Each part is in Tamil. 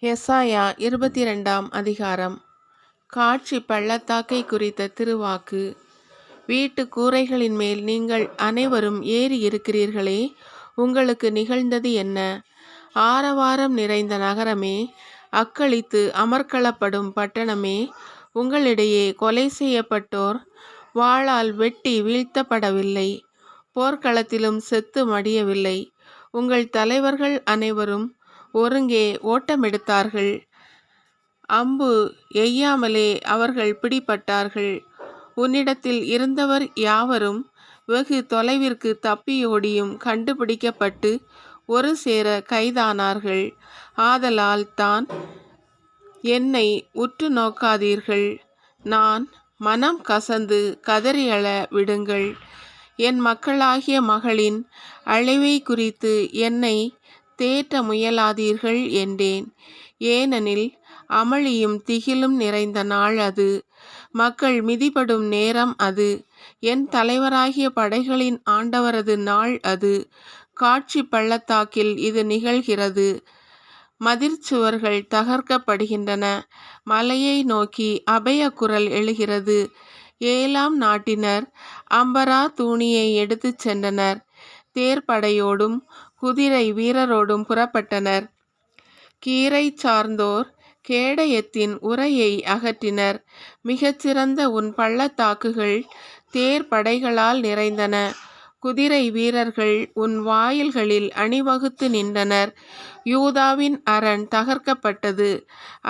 எசாயா 22ஆம் அதிகாரம். காட்சி பள்ளத்தாக்கை குறித்த திருவாக்கு. வீட்டு கூரைகளின் மேல் நீங்கள் அனைவரும் ஏறி இருக்கிறீர்களே, உங்களுக்கு நிகழ்ந்தது என்ன? ஆரவாரம் நிறைந்த நகரமே, அக்களித்து அமர்க்களப்படும் பட்டணமே, உங்களிடையே கொலை செய்யப்பட்டோர் வாளால் வெட்டி வீழ்த்தப்படவில்லை, போர்க்களத்திலும் செத்து மடியவில்லை. உங்கள் தலைவர்கள் அனைவரும் ஒருங்கே ஓட்டமெடுத்தார்கள், அம்பு எய்யாமலே அவர்கள் பிடிபட்டார்கள். உன்னிடத்தில் இருந்தவர் யாவரும் வெகு தொலைவிற்கு தப்பியோடியும் கண்டுபிடிக்கப்பட்டு ஒரு சேர கைதானார்கள். ஆதலால் தான் என்னை உற்று நோக்காதீர்கள், நான் மனம் கசந்து கதறி அழ விடுங்கள். என் மக்களாகிய மகளின் அழிவை குறித்து என்னை தேற்ற முயலாதீர்கள் என்றேன். ஏனெனில் அமளியும் திகிலும் நிறைந்த நாள் அது, மக்கள் மிதிபடும் நேரம் அது, என் தலைவராகிய படைகளின் ஆண்டவரது நாள் அது. காட்சி பள்ளத்தாக்கில் இது நிகழ்கிறது. மதிர்ச்சுவர்கள் தகர்க்கப்படுகின்றன, மலையை நோக்கி அபய குரல் எழுகிறது. ஏலாம் நாட்டினர் அம்பரா தூணியை எடுத்துச் சென்றனர், தேர்ப்படையோடும் குதிரை வீரரோடும் புறப்பட்டனர். கீரை சார்ந்தோர் கேடயத்தின் உரையை அகற்றினர். மிகச்சிறந்த உன் பள்ளத்தாக்குகள் தேர்ப்படைகளால் நிறைந்தன, குதிரை வீரர்கள் உன் வாயில்களில் அணிவகுத்து நின்றனர். யூதாவின் அரண் தகர்க்கப்பட்டது.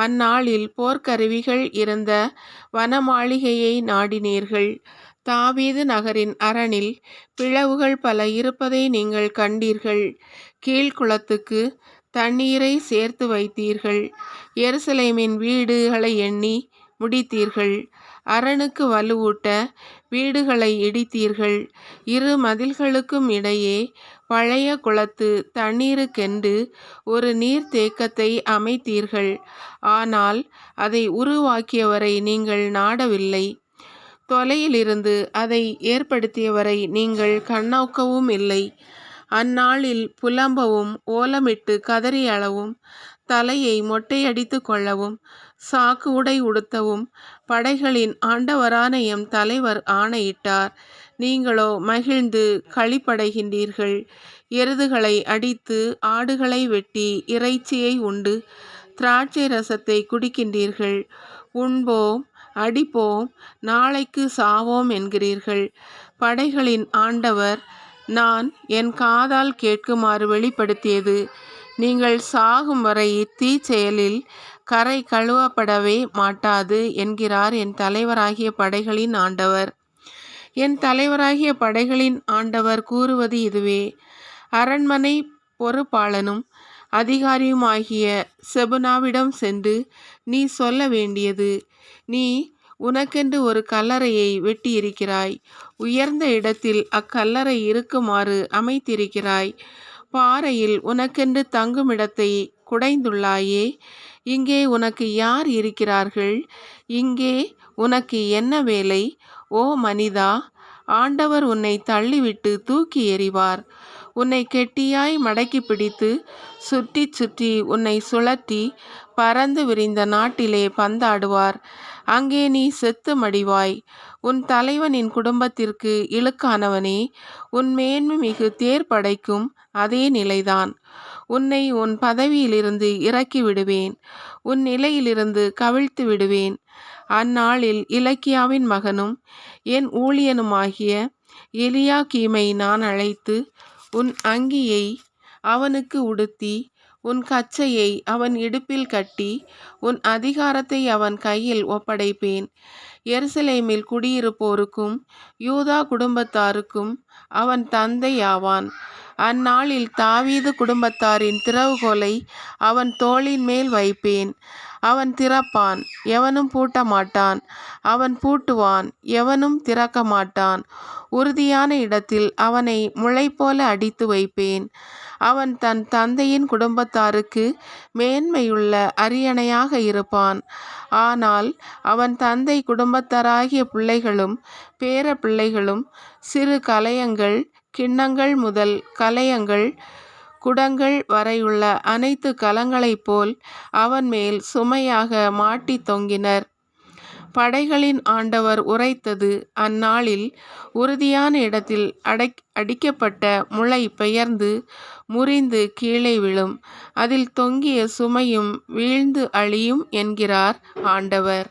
அந்நாளில் போர்க்கருவிகள் இருந்த வனமாளிகையை நாடினீர்கள். தாவீது நகரின் அரணில் பிளவுகள் பல இருப்பதை நீங்கள் கண்டீர்கள். கீழ்க்குளத்துக்கு தண்ணீரை சேர்த்து வைத்தீர்கள், எருசலேமின் வீடுகளை எண்ணி முடித்தீர்கள். அரணுக்கு வலுவூட்ட வீடுகளை இடித்தீர்கள். இரு மதில்களுக்கும் இடையே பழைய குளத்து தண்ணீருக்கென்று ஒரு நீர்த்தேக்கத்தை அமைத்தீர்கள். ஆனால் அதை உருவாக்கியவரை நீங்கள் நாடவில்லை, தொலையிலிருந்து அதை ஏற்படுத்தியவரை நீங்கள் கண்ணோக்கவும் இல்லை. அந்நாளில் புலம்பவும் ஓலமிட்டு கதறி அழவும், தலையை மொட்டையடித்து கொள்ளவும், சாக்கு உடை உடுத்தவும் படைகளின் ஆண்டவரான எம் தலைவர் ஆணையிட்டார். நீங்களோ மகிழ்ந்து களிப்படைகின்றீர்கள். எருதுகளை அடித்து ஆடுகளை வெட்டி இறைச்சியை உண்டு திராட்சை ரசத்தை குடிக்கின்றீர்கள். உண்போம், அடிப்போம், நாளைக்கு சாவோம் என்கிறீர்கள். படைகளின் ஆண்டவர் நான் என் காதால் கேட்குமாறு வெளிப்படுத்தியது, நீங்கள் சாகும் வரை தீச்செயலில் கரை கழுவப்படவே மாட்டாது என்கிறார் என் தலைவராகிய படைகளின் ஆண்டவர். என் தலைவராகிய படைகளின் ஆண்டவர் கூறுவது இதுவே. அரண்மனை பொறுப்பாளனும் அதிகாரியுமாகிய செபுனாவிடம் சென்று நீ சொல்ல வேண்டியது, நீ உனக்கென்று ஒரு கல்லறையை வெட்டியிருக்கிறாய், உயர்ந்த இடத்தில் அக்கல்லறை இருக்குமாறு அமைத்திருக்கிறாய். பாறையில் உனக்கென்று தங்குமிடத்தை குடைந்துள்ளாயே, இங்கே உனக்கு யார் இருக்கிறார்கள்? இங்கே உனக்கு என்ன வேலை? ஓ மனிதா, ஆண்டவர் உன்னை தள்ளிவிட்டு தூக்கி எறிவார். உன்னை கெட்டியாய் மடக்கி பிடித்து சுற்றி சுற்றி உன்னை சுழற்றி பறந்து விரிந்த நாட்டிலே பந்தாடுவார். அங்கே நீ செத்து மடிவாய். உன் தலைவனின் குடும்பத்திற்கு இழுக்கானவனே, உன் மேன்மை மிகு தேர்ப்படைக்கும் அதே நிலைதான். உன்னை உன் பதவியிலிருந்து இறக்கி விடுவேன், உன் நிலையிலிருந்து கவிழ்த்து விடுவேன். அந்நாளில் இலக்கியாவின் மகனும் என் ஊழியனுமாகிய எலியாக்கீமை நான் அழைத்து, உன் அங்கியை அவனுக்கு உடுத்தி, உன் கச்சையை அவன் இடுப்பில் கட்டி, உன் அதிகாரத்தை அவன் கையில் ஒப்படைப்பேன். எருசலேமில் குடியிருப்போருக்கும் யூதா குடும்பத்தாருக்கும் அவன் தந்தை ஆவான். அந்நாளில் தாவீது குடும்பத்தாரின் திறவுகோலை அவன் தோளின் மேல் வைப்பேன். அவன் திறப்பான், எவனும் பூட்ட மாட்டான். அவன் பூட்டுவான், எவனும் திறக்க மாட்டான். உறுதியான இடத்தில் அவனை முளைபோல அடித்து வைப்பேன். அவன் தன் தந்தையின் குடும்பத்தாருக்கு மேன்மையுள்ள அரியணையாக இருப்பான். ஆனால் அவன் தந்தை குடும்பத்தாராகிய பிள்ளைகளும் பேர பிள்ளைகளும் சிறு கலயங்கள், கிண்ணங்கள் முதல் கலயங்கள், குடங்கள் வரையுள்ள அனைத்து கலங்களைப் போல் அவன் மேல் சுமையாக மாட்டித் தொங்கினர். படைகளின் ஆண்டவர் உரைத்தது, அந்நாளில் உறுதியான இடத்தில் அடிக்கப்பட்ட முளை பெயர்ந்து முறிந்து கீழே விழும், அதில் தொங்கிய சுமையும் வீழ்ந்து அழியும் என்கிறார் ஆண்டவர்.